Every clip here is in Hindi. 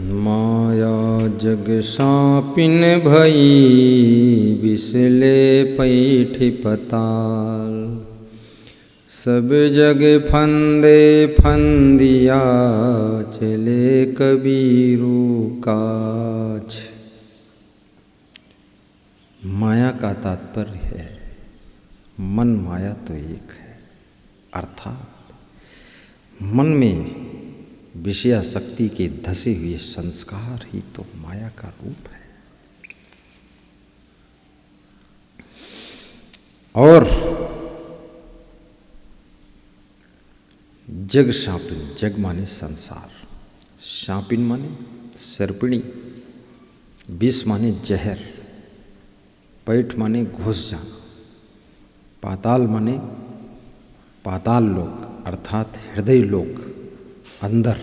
माया जग सापिन भई बिसले पैठ पताल। सब जग फंदे फंदिया चले कबीरू काछ। माया का तात्पर्य है मन माया तो एक है, अर्थात मन में विषयाशक्ति के धसे हुए संस्कार ही तो माया का रूप है। और जग शापिन, जग माने संसार, शापिन माने सर्पिणी, विष माने जहर, पैठ माने घुस जाना, पाताल माने पाताल लोक अर्थात हृदय लोक, अंदर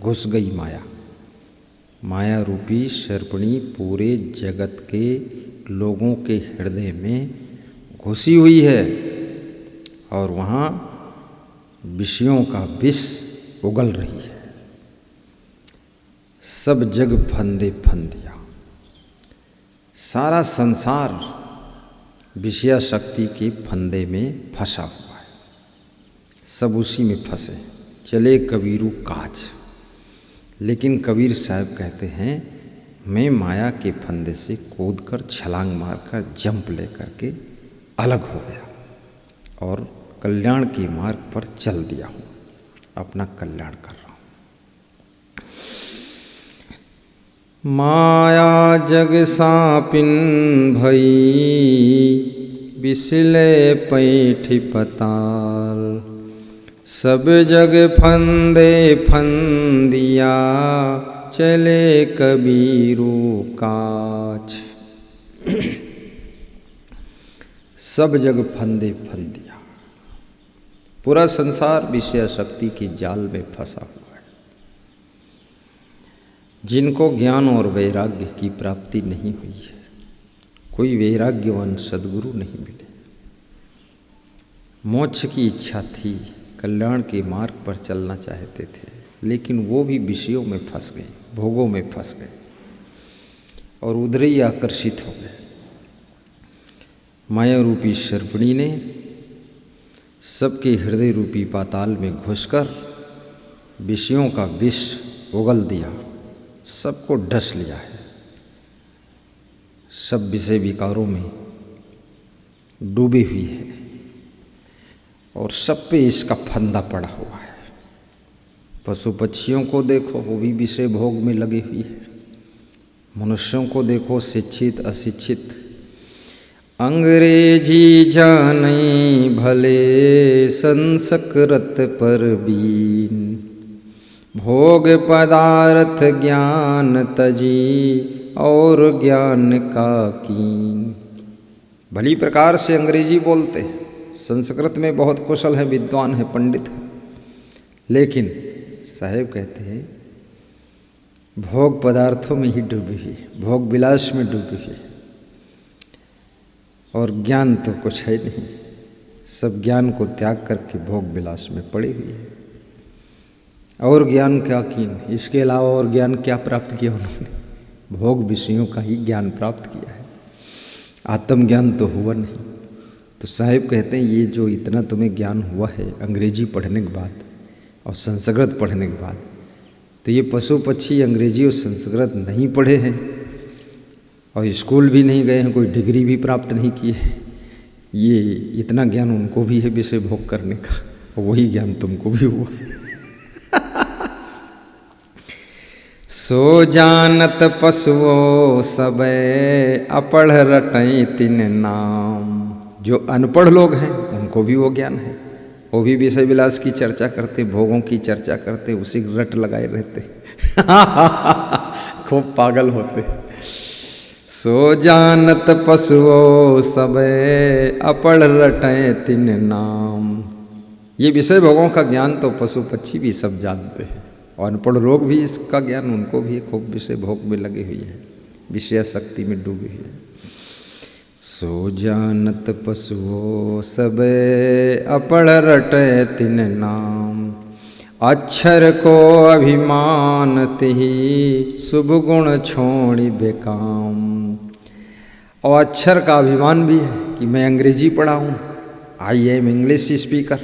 घुस गई माया। माया रूपी सर्पिणी पूरे जगत के लोगों के हृदय में घुसी हुई है और वहाँ विषयों का विष उगल रही है। सब जग फंदे फंदिया, सारा संसार विषयाशक्ति के फंदे में फंसा हुआ है, सब उसी में फंसे। चले कबीरू काज, लेकिन कबीर साहब कहते हैं मैं माया के फंदे से कूदकर छलांग मारकर जंप लेकर के अलग हो गया और कल्याण के मार्ग पर चल दिया हूँ, अपना कल्याण कर रहा हूँ। माया जग सापिन भई बिसले पैठ पताल। सब जग फंदे फंदिया चले कबीरू काछ। सब जग फंदे फंदिया, पूरा संसार विषयाशक्ति के जाल में फंसा हुआ है। जिनको ज्ञान और वैराग्य की प्राप्ति नहीं हुई है, कोई वैराग्यवान सद्गुरु नहीं मिले, मोक्ष की इच्छा थी, कल्याण के मार्ग पर चलना चाहते थे, लेकिन वो भी विषयों में फंस गए, भोगों में फंस गए और उधर ही आकर्षित हो गए। माया रूपी सर्पिणी ने सबके हृदय रूपी पाताल में घुसकर विषयों का विष उगल दिया, सबको ढस लिया है। सब विषय विकारों में डूबी हुई है और सब पे इसका फंदा पड़ा हुआ है। पशु पक्षियों को देखो, वो भी विषय भोग में लगी हुई है। मनुष्यों को देखो, शिक्षित अशिक्षित, अंग्रेजी जाने भले संस्कृत पर बीन। भोग पदार्थ ज्ञान तजी और ज्ञान का कीन। भली प्रकार से अंग्रेजी बोलते हैं, संस्कृत में बहुत कुशल है, विद्वान है, पंडित है, लेकिन साहेब कहते हैं भोग पदार्थों में ही डूबी हुई, भोग विलास में डूबी हुई और ज्ञान तो कुछ है नहीं। सब ज्ञान को त्याग करके भोग विलास में पड़ी हुई है। और ज्ञान क्या कीन, इसके अलावा और ज्ञान क्या प्राप्त किया उन्होंने? भोग विषयों का ही ज्ञान प्राप्त किया है, आत्मज्ञान तो हुआ नहीं। तो साहिब कहते हैं ये जो इतना तुम्हें ज्ञान हुआ है अंग्रेजी पढ़ने के बाद और संस्कृत पढ़ने के बाद, तो ये पशु पक्षी अंग्रेजी और संस्कृत नहीं पढ़े हैं और स्कूल भी नहीं गए हैं, कोई डिग्री भी प्राप्त नहीं की है, ये इतना ज्ञान उनको भी है विषय भोग करने का, और वही ज्ञान तुमको भी हुआ। सो जानत पशुओं सबे अपढ़ रटई तिन नाम। जो अनपढ़ लोग हैं उनको भी वो ज्ञान है, वो भी विषय विलास की चर्चा करते, भोगों की चर्चा करते, उसी रट लगाए रहते। खूब पागल होते। सो जानत पशुओं सबे अपढ़ रटै तिन नाम। ये विषय भोगों का ज्ञान तो पशु पक्षी भी सब जानते हैं, और अनपढ़ लोग भी इसका ज्ञान उनको भी खूब विषय भोग में लगे हुई है, विषयाशक्ति में डूबी हुई है। सो जानत पशुओं सबे अपढ़ रटै तिन नाम। अक्षर को अभिमान तिहि शुभ गुण छोड़ि बेकाम। और अक्षर का अभिमान भी है कि मैं अंग्रेजी पढ़ा हूँ, I am English speaker,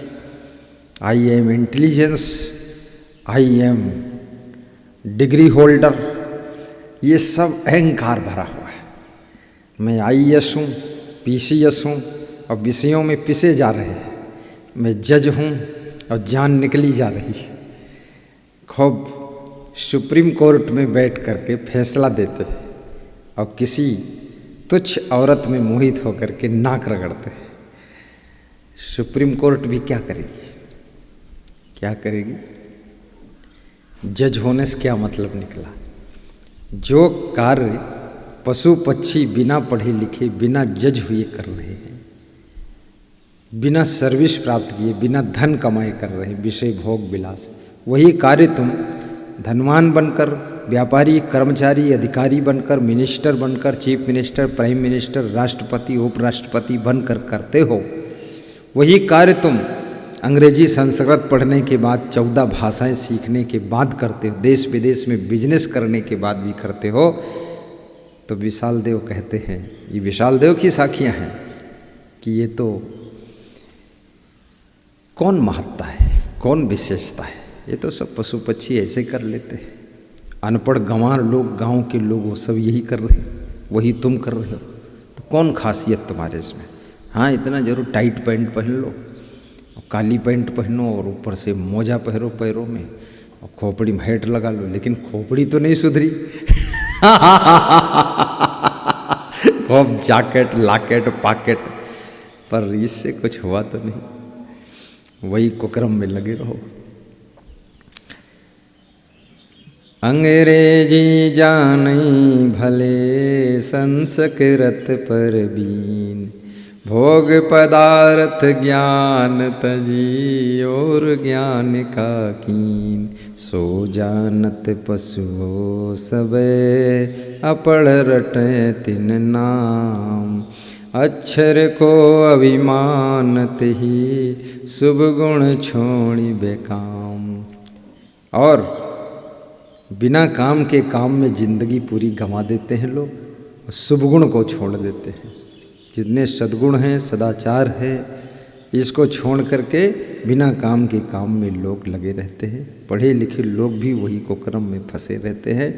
I am intelligence, I am degree holder. ये सब अहंकार भरा हुआ है। मैं IAS हूँ, PCS हूँ और विषयों में पिसे जा रहे हैं। मैं जज हूँ और जान निकली जा रही है। खूब सुप्रीम कोर्ट में बैठ करके फैसला देते हैं और किसी तुच्छ औरत में मोहित होकर के नाक रगड़ते हैं। सुप्रीम कोर्ट भी क्या करेगी, क्या करेगी? जज होने से क्या मतलब निकला? जो कार्य पशु पक्षी बिना पढ़े लिखे, बिना जज हुए कर रहे हैं, बिना सर्विस प्राप्त किए, बिना धन कमाए कर रहे हैं, विषय भोग विलास, वही कार्य तुम धनवान बनकर, व्यापारी, कर्मचारी, अधिकारी बनकर, मिनिस्टर बनकर, चीफ मिनिस्टर, प्राइम मिनिस्टर, राष्ट्रपति, उपराष्ट्रपति बनकर करते हो। वही कार्य तुम अंग्रेजी संस्कृत पढ़ने के बाद, 14 भाषाएं सीखने के बाद करते हो, देश विदेश में बिजनेस करने के बाद भी करते हो। तो विशाल देव कहते हैं, ये विशाल देव की साखियां हैं कि ये तो कौन महत्ता है, कौन विशेषता है? ये तो सब पशु पक्षी ऐसे कर लेते हैं। अनपढ़ गंवार लोग, गांव के लोग, वो सब यही कर रहे हैं, वही तुम कर रहे हो। तो कौन खासियत तुम्हारे इसमें? हाँ, इतना जरूर टाइट पैंट पहन लो, काली पैंट पहनो और ऊपर से मोजा पहनो पैरों में और खोपड़ी में हैट लगा लो, लेकिन खोपड़ी तो नहीं सुधरी। खूब जैकेट, लाकेट, पाकेट, पर इससे कुछ हुआ तो नहीं। वही कुकर्म में लगे रहो। अंग्रेजी जानई भले संस्कृत पर बीन, भोग पदार्थ ज्ञान तजी और ज्ञान का कीन। सो जानत पशुओ सबे अपढ़ रटे तिन नाम। अक्षर को अभिमान तिहि शुभ गुण छोड़ि बेकाम। और बिना काम के काम में जिंदगी पूरी गंवा देते हैं लोग और शुभ गुण को छोड़ देते हैं। जितने सद्गुण हैं, सदाचार है, इसको छोड़ करके बिना काम के काम में लोग लगे रहते हैं। पढ़े लिखे लोग भी वही कुकर्म में फंसे रहते हैं।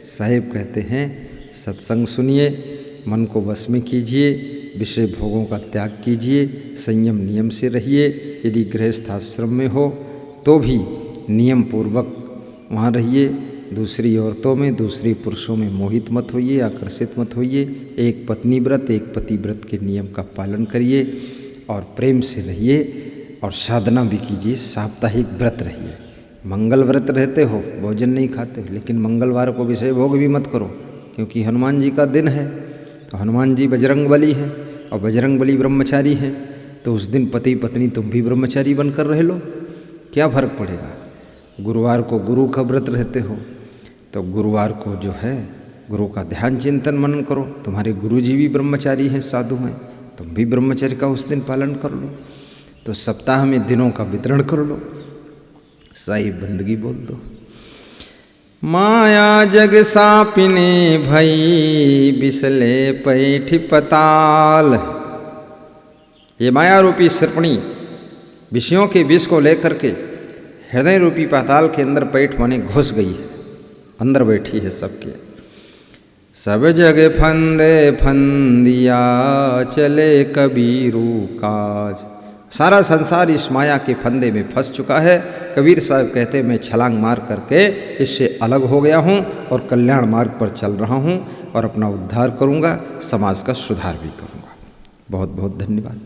साहेब कहते हैं, सत्संग सुनिए, मन को वश में कीजिए, विषय भोगों का त्याग कीजिए, संयम नियम से रहिए। यदि गृहस्थ आश्रम में हो तो भी नियम पूर्वक वहाँ रहिए। दूसरी औरतों में, दूसरे पुरुषों में मोहित मत होइए, आकर्षित मत होइए। एक पत्नी व्रत, एक पति व्रत के नियम का पालन करिए और प्रेम से रहिए और साधना भी कीजिए। साप्ताहिक व्रत रहिए। मंगल व्रत रहते हो, भोजन नहीं खाते हो, लेकिन मंगलवार को विषय भोग भी मत करो, क्योंकि हनुमान जी का दिन है। तो हनुमान जी बजरंग बली हैं और बजरंग बली ब्रह्मचारी हैं। तो उस दिन पति पत्नी तुम भी ब्रह्मचारी बनकर रह लो, क्या फर्क पड़ेगा? गुरुवार को गुरु का व्रत रहते हो तो गुरुवार को जो है गुरु का ध्यान चिंतन मनन करो। तुम्हारे गुरु जी भी ब्रह्मचारी हैं, साधु हैं, तुम भी ब्रह्मचर्य का उस दिन पालन कर लो। तो सप्ताह में दिनों का वितरण कर लो, सही बंदगी बोल दो। माया जग सापिने भई बिसले पैठ पताल। ये माया रूपी सर्पणी विषयों के विष को लेकर के हृदय रूपी पाताल के अंदर पैठ माने घुस गई है, अंदर बैठी है सबके। सब जग फंदे फंदिया चले कबीरू काज। सारा संसार इस माया के फंदे में फंस चुका है। कबीर साहब कहते हैं, मैं छलांग मार करके इससे अलग हो गया हूँ और कल्याण मार्ग पर चल रहा हूँ और अपना उद्धार करूँगा, समाज का सुधार भी करूँगा। बहुत बहुत धन्यवाद।